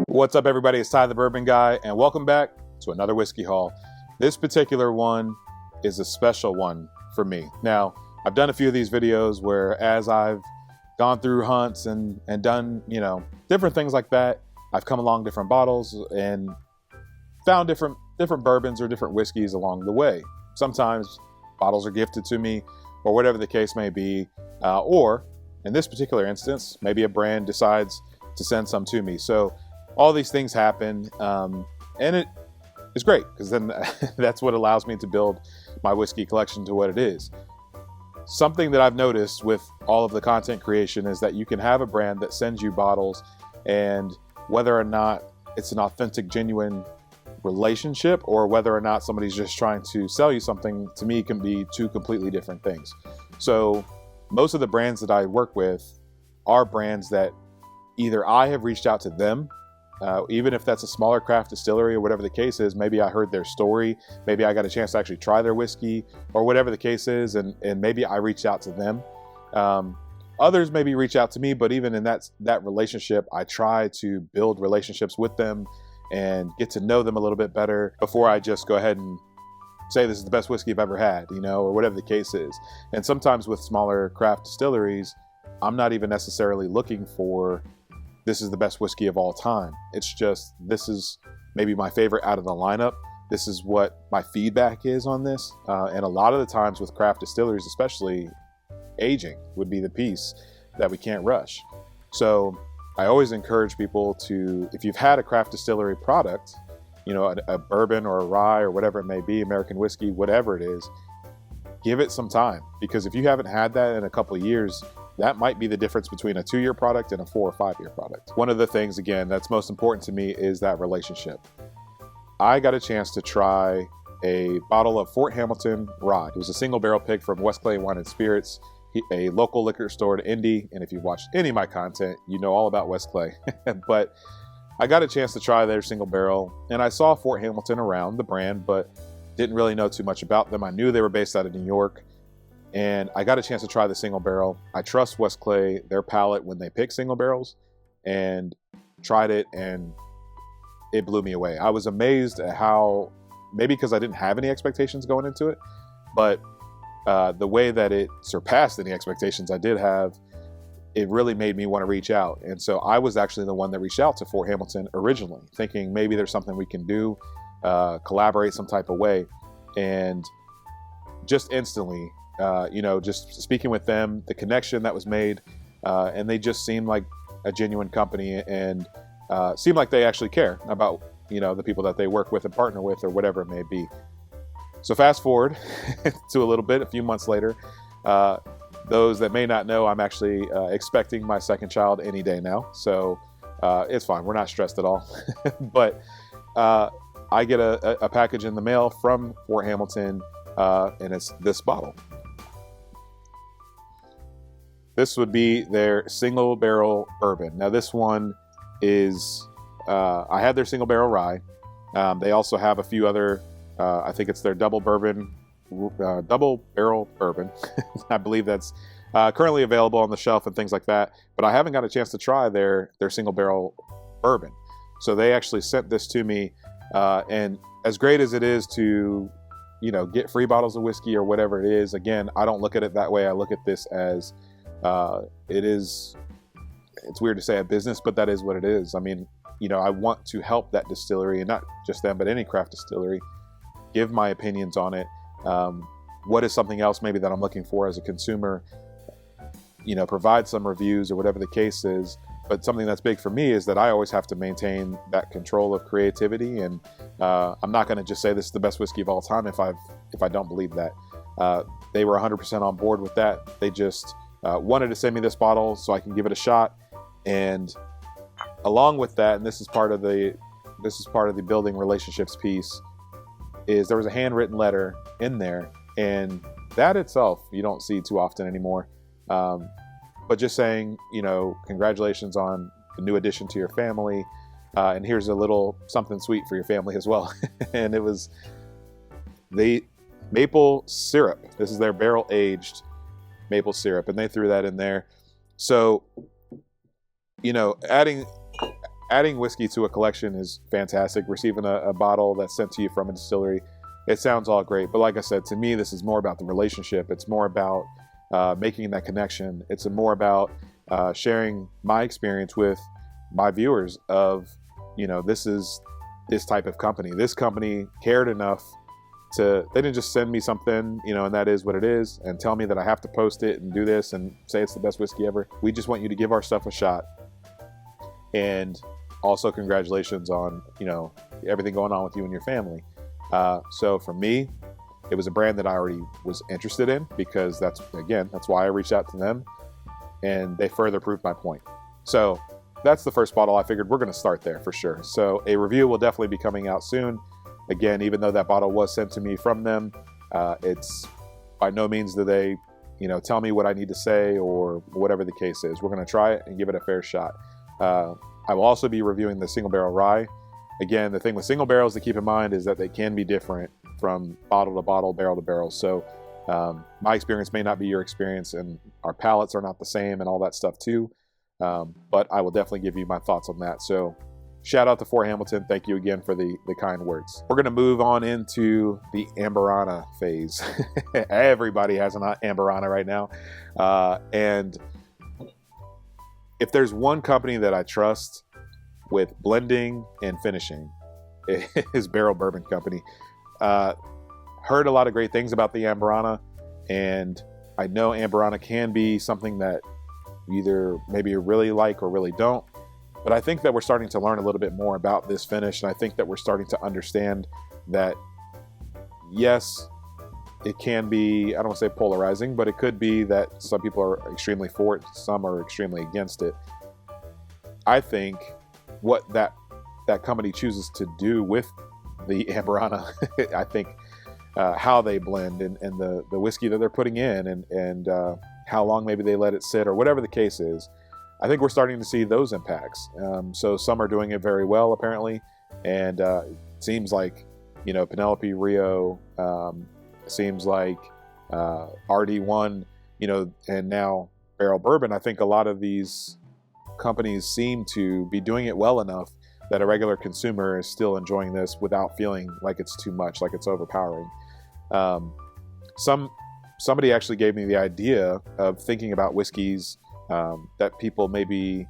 What's up, everybody? It's Ty the Bourbon Guy, and welcome back to another whiskey haul. This particular one is a special one for me. Now, I've done a few of these videos where as I've gone through hunts and done, different things like that, I've come along different bottles and found different bourbons or different whiskeys along the way. Sometimes bottles are gifted to me or whatever the case may be, or in this particular instance, maybe a brand decides to send some to me. So all these things happen, and it is great because then that's what allows me to build my whiskey collection to what it is. Something that I've noticed with all of the content creation is that you can have a brand that sends you bottles, and whether or not it's an authentic, genuine relationship or whether or not somebody's just trying to sell you something, to me can be two completely different things. So most of the brands that I work with are brands that either I have reached out to them, even if that's a smaller craft distillery or whatever the case is. Maybe I heard their story, maybe I got a chance to actually try their whiskey or whatever the case is, and maybe I reached out to them. Others maybe reach out to me, but even in that relationship, I try to build relationships with them and get to know them a little bit better before I just go ahead and say this is the best whiskey I've ever had, or whatever the case is. And sometimes with smaller craft distilleries, I'm not even necessarily looking for this is the best whiskey of all time. It's just, this is maybe my favorite out of the lineup. This is what my feedback is on this. And a lot of the times with craft distilleries, especially, aging would be the piece that we can't rush. So I always encourage people to, if you've had a craft distillery product, a bourbon or a rye or whatever it may be, American whiskey, whatever it is, give it some time. Because if you haven't had that in a couple of years, that might be the difference between a 2-year product and a 4 or 5-year product. One of the things, again, that's most important to me is that relationship. I got a chance to try a bottle of Fort Hamilton rye. It was a single barrel pick from West Clay Wine and Spirits, a local liquor store to Indy. And if you've watched any of my content, you know all about West Clay. But I got a chance to try their single barrel, and I saw Fort Hamilton around, the brand, but didn't really know too much about them. I knew they were based out of New York. And I got a chance to try the single barrel. I trust West Clay, their palate when they pick single barrels, and tried it, and it blew me away. I was amazed at how, maybe because I didn't have any expectations going into it, but the way that it surpassed any expectations I did have, it really made me want to reach out. And so I was actually the one that reached out to Fort Hamilton originally, thinking maybe there's something we can do, collaborate some type of way. And just instantly, just speaking with them, the connection that was made, and they just seemed like a genuine company, and seemed like they actually care about, the people that they work with and partner with or whatever it may be. So fast forward to a few months later, those that may not know, I'm actually expecting my second child any day now. So it's fine. We're not stressed at all. But I get a package in the mail from Fort Hamilton, and it's this bottle. This would be their single barrel bourbon. Now this one is, I had their single barrel rye. They also have a few other, I think it's their double barrel bourbon. I believe that's currently available on the shelf and things like that. But I haven't got a chance to try their single barrel bourbon. So they actually sent this to me. And as great as it is to, get free bottles of whiskey or whatever it is, again, I don't look at it that way. I look at this as, it's weird to say a business, but that is what it is. I mean, I want to help that distillery, and not just them, but any craft distillery, give my opinions on it. What is something else maybe that I'm looking for as a consumer, provide some reviews or whatever the case is. But something that's big for me is that I always have to maintain that control of creativity. And I'm not going to just say this is the best whiskey of all time if I don't believe that. They were 100% on board with that. They just wanted to send me this bottle so I can give it a shot. And along with that, and this is part of the building relationships piece, is there was a handwritten letter in there, and that itself you don't see too often anymore. But just saying, congratulations on the new addition to your family, and here's a little something sweet for your family as well. And it was the maple syrup. This is their barrel aged maple syrup, and they threw that in there. So, you know, adding whiskey to a collection is fantastic. Receiving a bottle that's sent to you from a distillery, it sounds all great. But like I said, to me, this is more about the relationship. It's more about making that connection. It's more about sharing my experience with my viewers of, you know, this is this type of company. This company cared enough they didn't just send me something, you know, and that is what it is, and tell me that I have to post it and do this and say it's the best whiskey ever. We just want you to give our stuff a shot. And also congratulations on, you know, everything going on with you and your family. So for me, it was a brand that I already was interested in, because that's why I reached out to them, and they further proved my point. So that's the first bottle. I figured we're going to start there for sure. So a review will definitely be coming out soon. Again, even though that bottle was sent to me from them, it's by no means do they, you know, tell me what I need to say or whatever the case is. We're going to try it and give it a fair shot. I will also be reviewing the single barrel rye. Again, the thing with single barrels to keep in mind is that they can be different from bottle to bottle, barrel to barrel. So my experience may not be your experience, and our palates are not the same and all that stuff too. But I will definitely give you my thoughts on that. So shout out to Fort Hamilton. Thank you again for the kind words. We're going to move on into the Amberana phase. Everybody has an Amberana right now. And if there's one company that I trust with blending and finishing, it is Barrel Bourbon Company. Heard a lot of great things about the Amberana, and I know Amberana can be something that either maybe you really like or really don't. But I think that we're starting to learn a little bit more about this finish, and I think that we're starting to understand that, yes, it can be, I don't want to say polarizing, but it could be that some people are extremely for it, some are extremely against it. I think what that company chooses to do with the Amberana, I think how they blend and the whiskey that they're putting in and how long maybe they let it sit or whatever the case is, I think we're starting to see those impacts. So some are doing it very well, apparently, and it seems like, you know, Penelope Rio, seems like RD1, you know, and now Barrel Bourbon. I think a lot of these companies seem to be doing it well enough that a regular consumer is still enjoying this without feeling like it's too much, like it's overpowering. Somebody actually gave me the idea of thinking about whiskeys that people maybe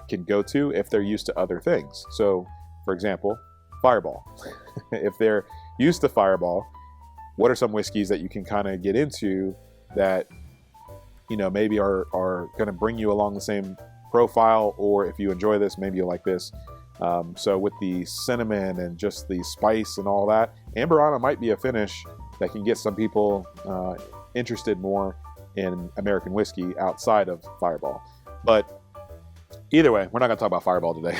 can go to if they're used to other things. So, for example, Fireball. If they're used to Fireball, what are some whiskeys that you can kind of get into that, you know, maybe are going to bring you along the same profile, or if you enjoy this, maybe you like this. So with the cinnamon and just the spice and all that, Amberana might be a finish that can get some people interested more in American whiskey outside of Fireball. But either way, we're not going to talk about Fireball today.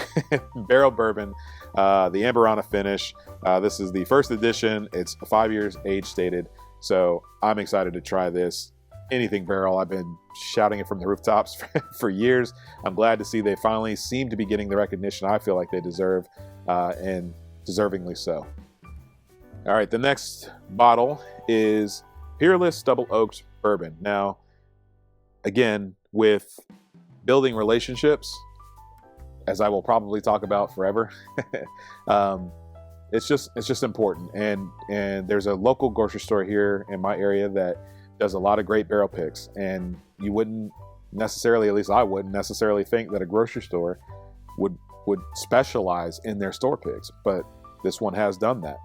Barrel Bourbon, the Amberana finish. This is the first edition. It's 5 years age stated. So I'm excited to try this. Anything barrel, I've been shouting it from the rooftops for years. I'm glad to see they finally seem to be getting the recognition I feel like they deserve, and deservingly so. All right, the next bottle is Peerless Double Oaked Bourbon. Now, again, with building relationships, as I will probably talk about forever, it's just important. And there's a local grocery store here in my area that does a lot of great barrel picks, and you wouldn't necessarily, at least I wouldn't necessarily think that a grocery store would specialize in their store picks, but this one has done that.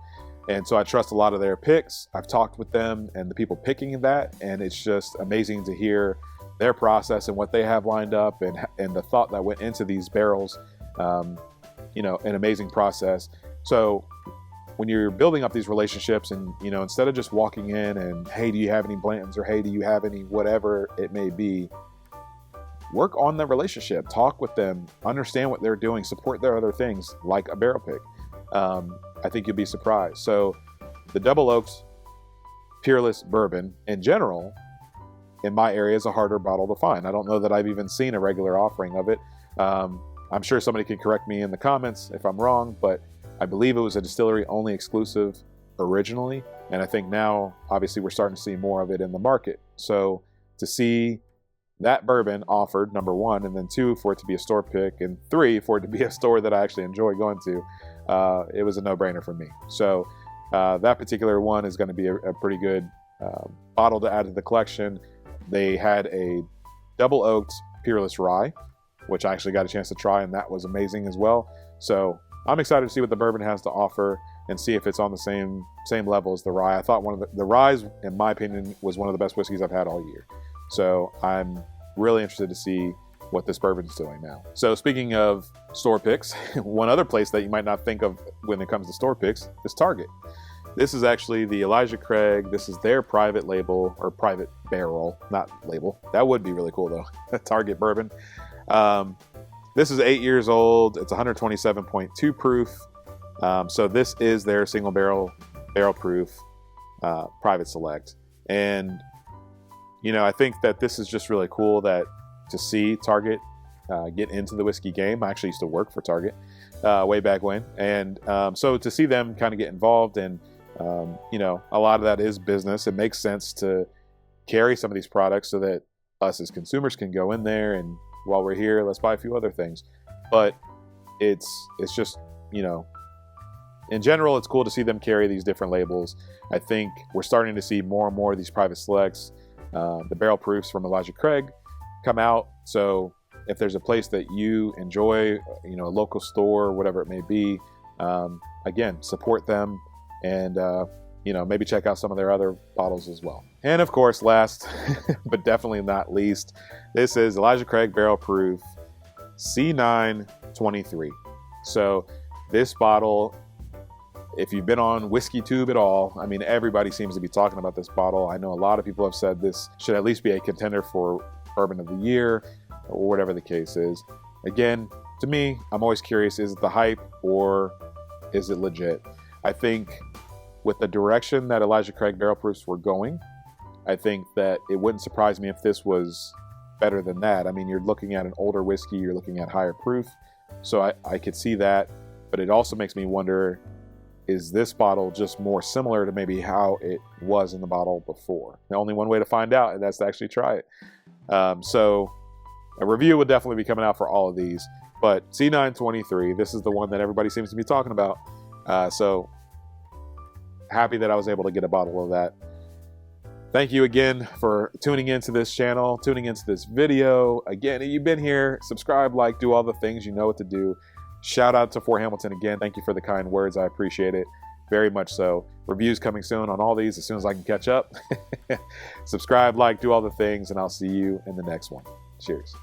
And so I trust a lot of their picks. I've talked with them and the people picking that, and it's just amazing to hear their process and what they have lined up and the thought that went into these barrels. You know, an amazing process. So when you're building up these relationships, and, you know, instead of just walking in and, hey, do you have any Blantons, or hey, do you have any whatever it may be, work on the relationship, talk with them, understand what they're doing, support their other things like a barrel pick. I think you'll be surprised. So the Double Oaked Peerless Bourbon in general, in my area, is a harder bottle to find. I don't know that I've even seen a regular offering of it. I'm sure somebody can correct me in the comments if I'm wrong, but I believe it was a distillery only exclusive originally. And I think now, obviously, we're starting to see more of it in the market. So to see that bourbon offered, number one, and then two, for it to be a store pick, and three, for it to be a store that I actually enjoy going to, it was a no-brainer for me. So that particular one is going to be a pretty good bottle to add to the collection. They had a double oaked Peerless Rye, which I actually got a chance to try, and that was amazing as well. So I'm excited to see what the bourbon has to offer and see if it's on the same level as the rye. I thought one of the ryes, in my opinion, was one of the best whiskeys I've had all year. So I'm really interested to see what this bourbon's doing now. So speaking of store picks, one other place that you might not think of when it comes to store picks is Target. This is actually the Elijah Craig. This is their private label, or private barrel, not label. That would be really cool though. Target bourbon. This is 8 years old. It's 127.2 proof. So this is their single barrel proof private select. And you know, I think that this is just really cool that to see Target get into the whiskey game. I actually used to work for Target way back when, and so to see them kind of get involved, and you know, a lot of that is business. It makes sense to carry some of these products so that us as consumers can go in there, and while we're here, let's buy a few other things. But it's just, you know, in general, it's cool to see them carry these different labels. I think we're starting to see more and more of these private selects, the barrel proofs from Elijah Craig, come out. So if there's a place that you enjoy, you know, a local store, whatever it may be, again, support them, and you know, maybe check out some of their other bottles as well. And of course, last but definitely not least, this is Elijah Craig Barrel Proof C923. So this bottle, if you've been on WhiskeyTube at all, I mean, everybody seems to be talking about this bottle. I know a lot of people have said this should at least be a contender for Bourbon of the Year, or whatever the case is. Again, to me, I'm always curious, is it the hype or is it legit? I think with the direction that Elijah Craig Barrel Proofs were going, I think that it wouldn't surprise me if this was better than that. I mean, you're looking at an older whiskey, you're looking at higher proof, so I could see that, but it also makes me wonder, is this bottle just more similar to maybe how it was in the bottle before? The only one way to find out, and that's to actually try it. So a review would definitely be coming out for all of these, but C923, this is the one that everybody seems to be talking about. So happy that I was able to get a bottle of that. Thank you again for tuning into this channel, tuning into this video. Again, if you've been here, subscribe, like, do all the things, you know what to do. Shout out to Fort Hamilton again. Thank you for the kind words. I appreciate it very much so. Reviews coming soon on all these as soon as I can catch up. Subscribe, like, do all the things, and I'll see you in the next one. Cheers.